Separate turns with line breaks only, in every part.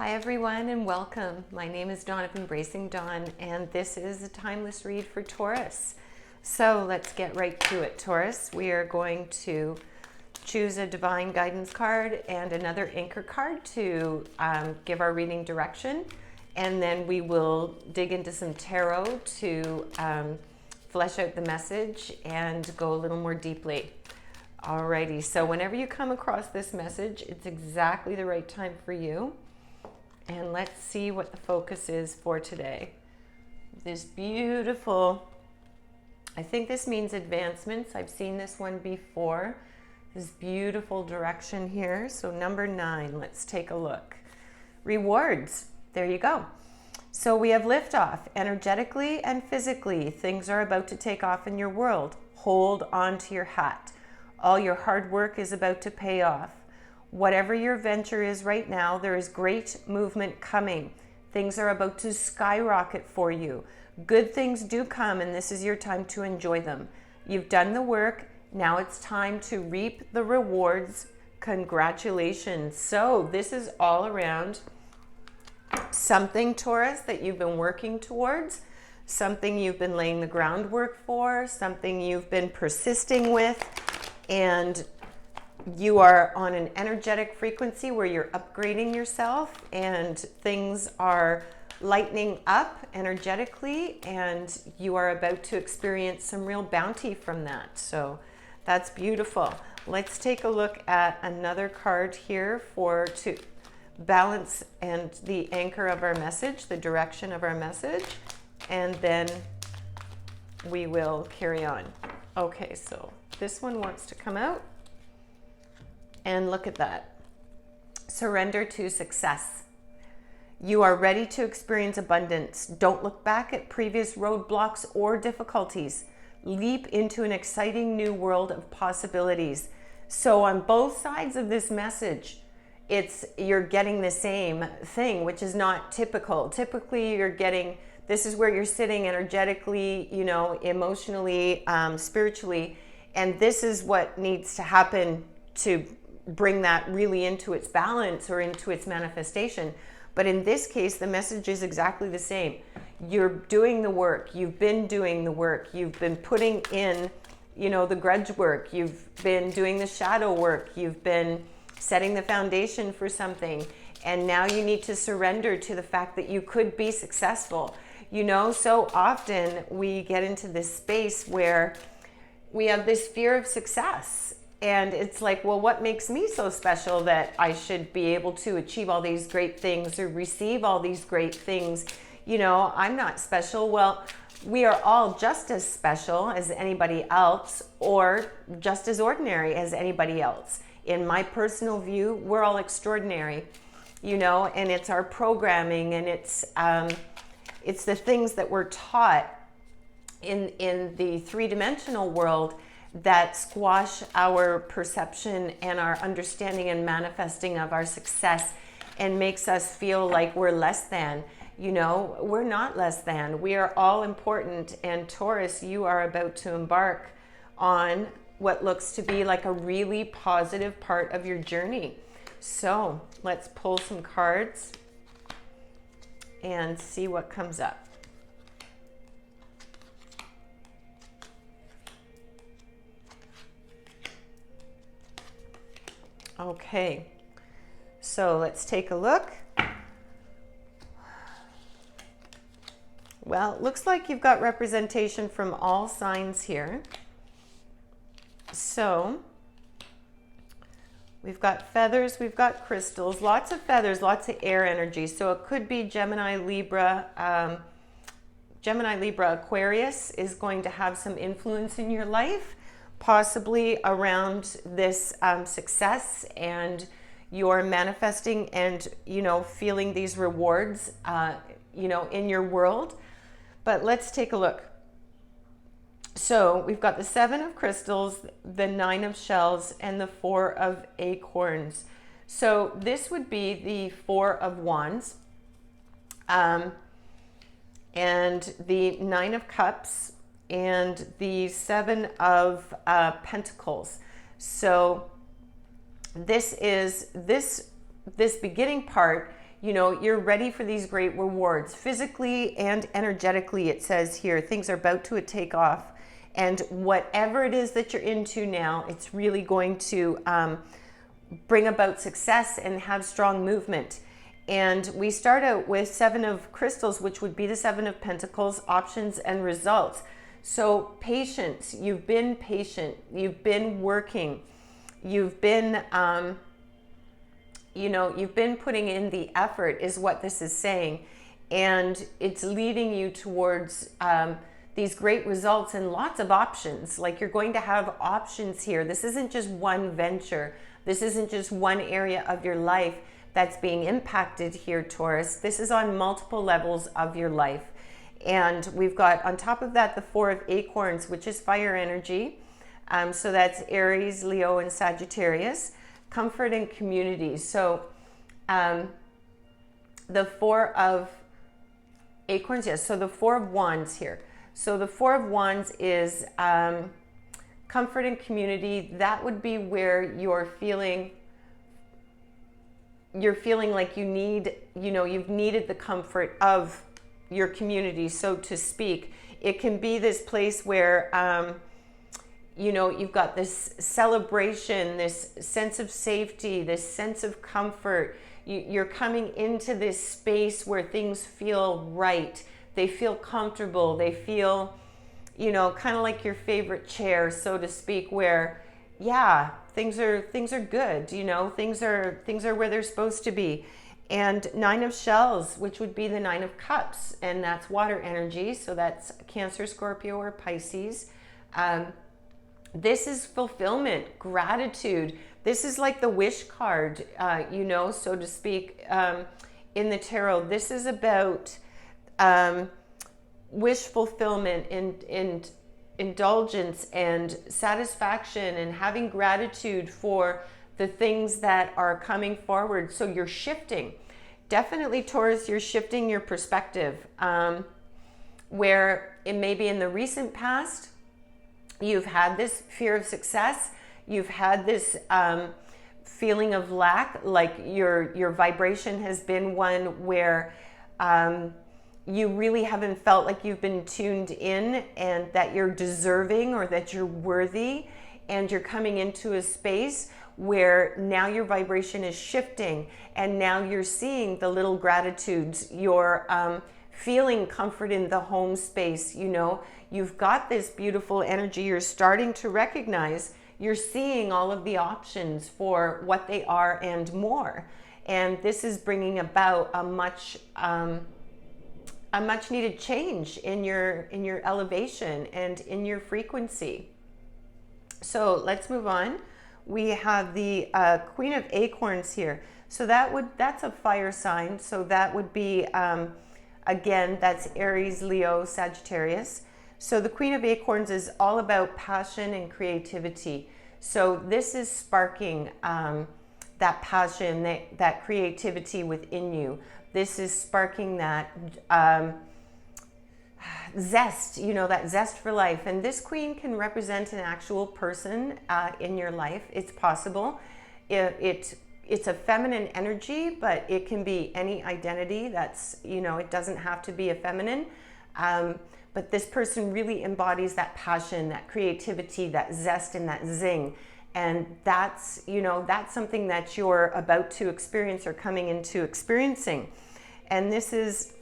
Hi everyone and welcome. My name is Dawn of Embracing Dawn and this is a timeless read for Taurus. So let's get right to it, Taurus. We are going to choose a divine guidance card and another anchor card to give our reading direction, and then we will dig into some tarot to flesh out the message and go a little more deeply. Alrighty, so whenever you come across this message, it's exactly the right time for you. And let's see what the focus is for today. This beautiful, I think this means advancements. I've seen this one before. This beautiful direction here. So number 9, let's take a look. Rewards, there you go. So we have liftoff. Energetically and physically, things are about to take off in your world. Hold on to your hat. All your hard work is about to pay off. Whatever your venture is right now, there is great movement coming. Things are about to skyrocket for you. Good things do come, and this is your time to enjoy them. You've done the work. Now it's time to reap the rewards. Congratulations. So this is all around something, Taurus, that you've been working towards, something you've been laying the groundwork for, something you've been persisting with, and you are on an energetic frequency where you're upgrading yourself and things are lightening up energetically, and you are about to experience some real bounty from that. So that's beautiful. Let's take a look at another card here to balance and the anchor of our message, the direction of our message, and then we will carry on. Okay, so this one wants to come out. And look at that. Surrender to success. You are ready to experience abundance. Don't look back at previous roadblocks or difficulties. Leap into an exciting new world of possibilities. So on both sides of this message, you're getting the same thing, which is not typical. Typically, you're getting, this is where you're sitting energetically, emotionally, spiritually, and this is what needs to happen to bring that really into its balance or into its manifestation. But in this case, the message is exactly the same. You're doing the work. You've been doing the work. You've been putting in, the grudge work. You've been doing the shadow work. You've been setting the foundation for something. And now you need to surrender to the fact that you could be successful. So often we get into this space where we have this fear of success. And it's like, well, what makes me so special that I should be able to achieve all these great things or receive all these great things? I'm not special. Well, we are all just as special as anybody else, or just as ordinary as anybody else. In my personal view, we're all extraordinary, and it's our programming, and it's the things that we're taught in the three-dimensional world that squash our perception and our understanding and manifesting of our success and makes us feel like we're less than. We're not less than. We are all important. And Taurus, you are about to embark on what looks to be like a really positive part of your journey. So let's pull some cards and see what comes up. Okay, so let's take a look. Well, it looks like you've got representation from all signs here. So we've got feathers, we've got crystals, lots of feathers, lots of air energy. So it could be Gemini, Libra. Gemini, Libra, Aquarius is going to have some influence in your life, possibly around this success, and you're manifesting and feeling these rewards in your world. But let's take a look. So we've got the 7 of crystals, the 9 of shells, and the 4 of acorns. So this would be the 4 of wands, and the 9 of cups, and the 7 of pentacles. So this beginning part You know, you're ready for these great rewards. Physically and energetically, it says here, things are about to take off. And whatever it is that you're into now, it's really going to bring about success and have strong movement. And we start out with 7 of crystals, which would be the 7 of pentacles, options and results. So patience, you've been patient, you've been working, you've been, you've been putting in the effort is what this is saying. And it's leading you towards these great results and lots of options. Like, you're going to have options here. This isn't just one venture. This isn't just one area of your life that's being impacted here, Taurus. This is on multiple levels of your life. And we've got on top of that the 4 of acorns, which is fire energy. So that's Aries, Leo, and Sagittarius. Comfort and community. So the 4 of acorns, yes. So the 4 of wands here. So the 4 of wands is comfort and community. That would be where you're feeling like you need, you've needed the comfort of your community, so to speak. It can be this place where, you've got this celebration, this sense of safety, this sense of comfort. You're coming into this space where things feel right. They feel comfortable. They feel, kind of like your favorite chair, so to speak, where, yeah, things are good, things are where they're supposed to be. And 9 of shells, which would be the 9 of cups, and that's water energy. So that's Cancer, Scorpio, or Pisces. This is fulfillment, gratitude. This is like the wish card, so to speak, in the tarot. This is about wish fulfillment and indulgence and satisfaction and having gratitude for the things that are coming forward. So you're shifting. Definitely, Taurus, you're shifting your perspective. Where it may be in the recent past, you've had this fear of success. You've had this feeling of lack, like your vibration has been one where you really haven't felt like you've been tuned in and that you're deserving or that you're worthy, and you're coming into a space where now your vibration is shifting, and now you're seeing the little gratitudes. You're feeling comfort in the home space. You've got this beautiful energy. You're starting to recognize, you're seeing all of the options for what they are and more. And this is bringing about a much needed change in your elevation and in your frequency. So let's move on. We have the Queen of Acorns here. So that's a fire sign. So that would be, again, that's Aries, Leo, Sagittarius. So the Queen of Acorns is all about passion and creativity. So this is sparking that passion, that creativity within you. This is sparking that zest, that zest for life. And this queen can represent an actual person in your life. It's possible. It's a feminine energy, but it can be any identity. That's, it doesn't have to be a feminine. But this person really embodies that passion, that creativity, that zest, and that zing. And that's, that's something that you're about to experience or coming into experiencing. And this is,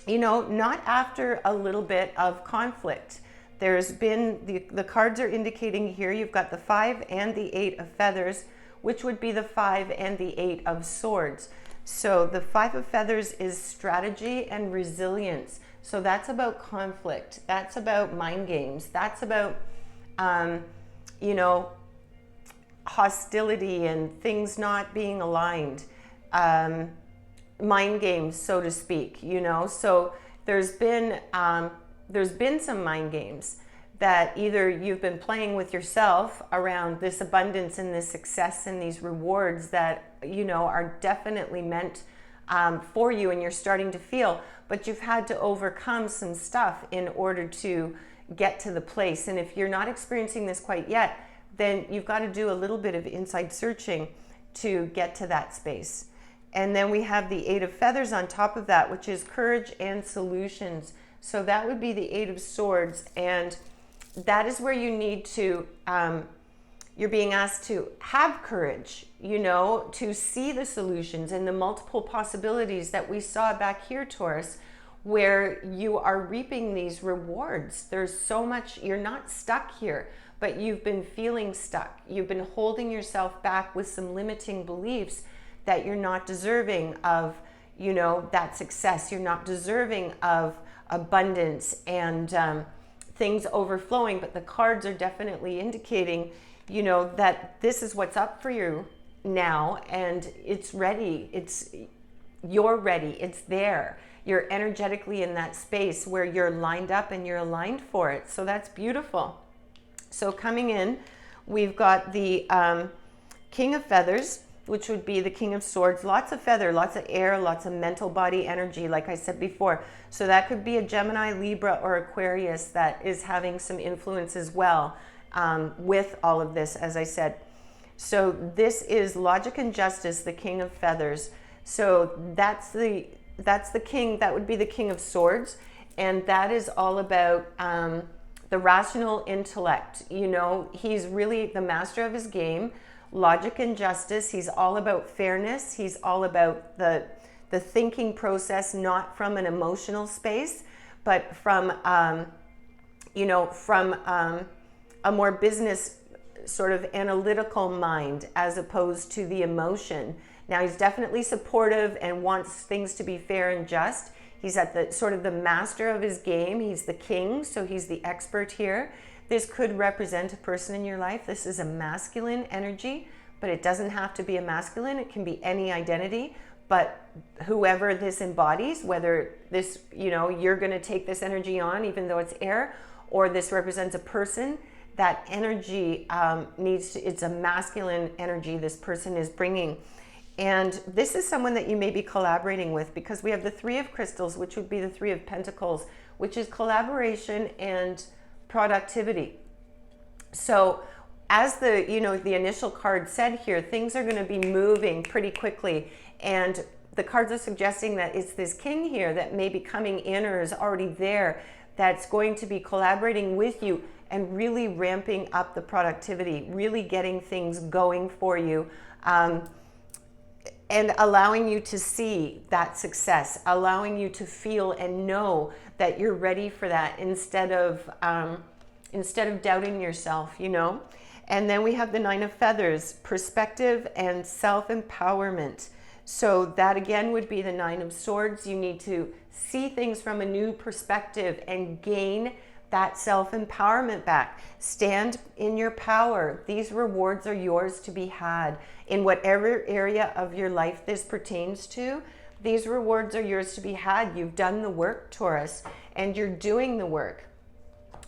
not after a little bit of conflict. There's been, the cards are indicating here, you've got the 5 and the 8 of feathers, which would be the 5 and the 8 of swords. So the 5 of feathers is strategy and resilience. So that's about conflict. That's about mind games. That's about, hostility and things not being aligned. Mind games, so to speak, So there's been some mind games that either you've been playing with yourself around this abundance and this success and these rewards that, are definitely meant for you and you're starting to feel, but you've had to overcome some stuff in order to get to the place. And if you're not experiencing this quite yet, then you've got to do a little bit of inside searching to get to that space. And then we have the Eight of Feathers on top of that, which is courage and solutions. So that would be the Eight of Swords. And that is where you need to, you're being asked to have courage, you know, to see the solutions and the multiple possibilities that we saw back here, Taurus, where you are reaping these rewards. There's so much, you're not stuck here, but you've been feeling stuck. You've been holding yourself back with some limiting beliefs that you're not deserving of, you know, that success. You're not deserving of abundance and things overflowing. But the cards are definitely indicating, you know, that this is what's up for you now, and it's ready. You're ready. It's there. You're energetically in that space where you're lined up and you're aligned for it. So that's beautiful. So coming in, we've got the King of Feathers, which would be the King of Swords. Lots of feather, lots of air, lots of mental body energy, like I said before. So that could be a Gemini, Libra, or Aquarius that is having some influence as well with all of this, as I said. So this is logic and justice, the King of Feathers. So that's the king, that would be the King of Swords. And that is all about the rational intellect. You know, he's really the master of his game. Logic and justice. He's all about fairness. He's all about the thinking process, not from an emotional space, but from, you know, from a more business sort of analytical mind as opposed to the emotion. Now, he's definitely supportive and wants things to be fair and just. He's at the sort of the master of his game. He's the king, so he's the expert here. This could represent a person in your life. This is a masculine energy, but it doesn't have to be a masculine. It can be any identity, but whoever this embodies, whether this, you know, you're going to take this energy on, even though it's air, or this represents a person, that energy it's a masculine energy this person is bringing. And this is someone that you may be collaborating with, because we have the Three of Crystals, which would be the Three of Pentacles, which is collaboration and productivity. So as the, you know, the initial card said here, things are going to be moving pretty quickly. And the cards are suggesting that it's this king here that may be coming in or is already there, that's going to be collaborating with you and really ramping up the productivity, really getting things going for you. And allowing you to see that success, allowing you to feel and know that you're ready for that instead of doubting yourself, you know. And then we have the Nine of Feathers, perspective and self-empowerment. So that again would be the Nine of Swords. You need to see things from a new perspective and gain that self-empowerment back. Stand in your power. These rewards are yours to be had. In whatever area of your life this pertains to, these rewards are yours to be had. You've done the work, Taurus, and you're doing the work.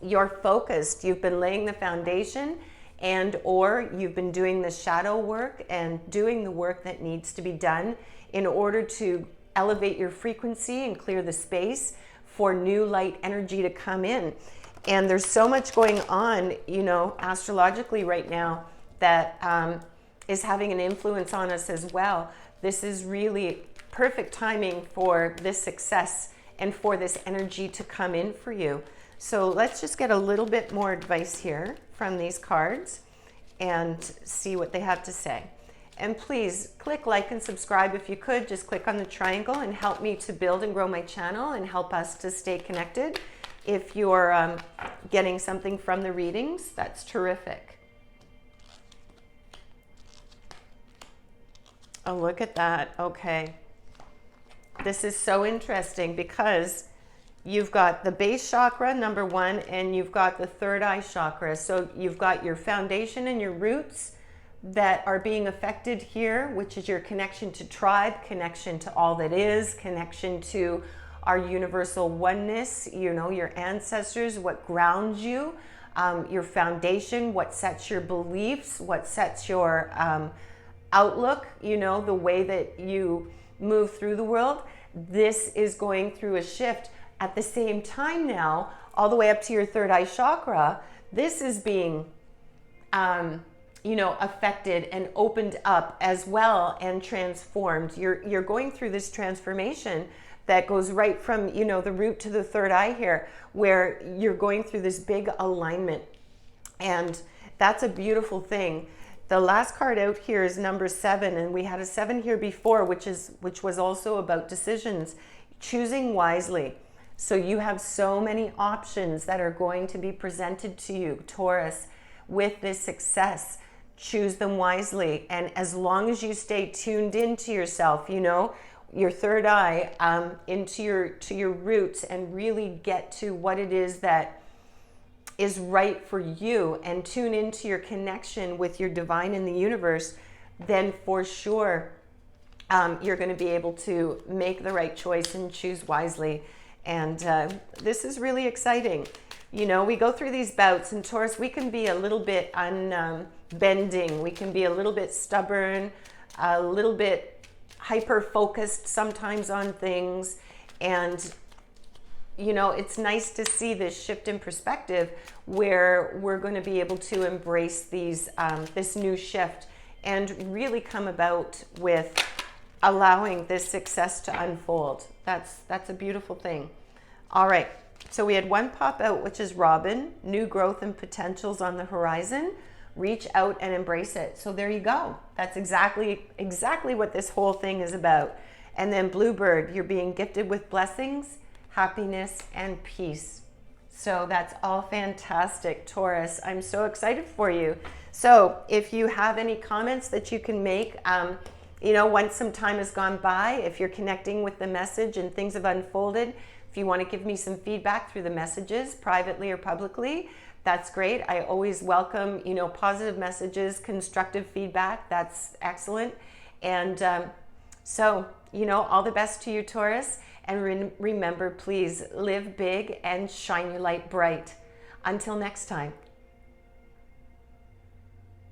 You're focused. You've been laying the foundation, and or you've been doing the shadow work and doing the work that needs to be done in order to elevate your frequency and clear the space for new light energy to come in. And there's so much going on, you know, astrologically right now that is having an influence on us as well. This is really perfect timing for this success and for this energy to come in for you. So let's just get a little bit more advice here from these cards and see what they have to say. And please click like and subscribe if you could. Just click on the triangle and help me to build and grow my channel and help us to stay connected. If you're getting something from the readings, that's terrific. Oh, look at that. Okay. This is so interesting because you've got the base chakra, number one, and you've got the third eye chakra. So you've got your foundation and your roots that are being affected here, which is your connection to tribe, connection to all that is, connection to our universal oneness, you know, your ancestors, what grounds you, your foundation, what sets your beliefs, what sets your outlook, you know, the way that you move through the world. This is going through a shift. At the same time now, all the way up to your third eye chakra, this is being affected and opened up as well and transformed. You're going through this transformation that goes right from, the root to the third eye here, where you're going through this big alignment. And that's a beautiful thing. The last card out here is number 7, and we had a 7 here before, which was also about decisions, choosing wisely. So you have so many options that are going to be presented to you, Taurus, with this success. Choose them wisely, and as long as you stay tuned into yourself, your third eye, into your roots, and really get to what it is that is right for you, and tune into your connection with your divine in the universe, then for sure you're going to be able to make the right choice and choose wisely. And this is really exciting. We go through these bouts, and Taurus, we can be a little bit unbending. We can be a little bit stubborn, a little bit hyper-focused sometimes on things. And it's nice to see this shift in perspective where we're going to be able to embrace this new shift and really come about with allowing this success to unfold. That's a beautiful thing. All right, so we had one pop out, which is Robin, new growth and potentials on the horizon. Reach out and embrace it. So there you go. That's exactly what this whole thing is about. And then Bluebird, you're being gifted with blessings, happiness, and peace. So that's all fantastic, Taurus. I'm so excited for you. So if you have any comments that you can make, once some time has gone by, if you're connecting with the message and things have unfolded, if you want to give me some feedback through the messages, privately or publicly, that's great. I always welcome, positive messages, constructive feedback. That's excellent. And so, all the best to you, Taurus. And remember, please live big and shine your light bright. Until next time,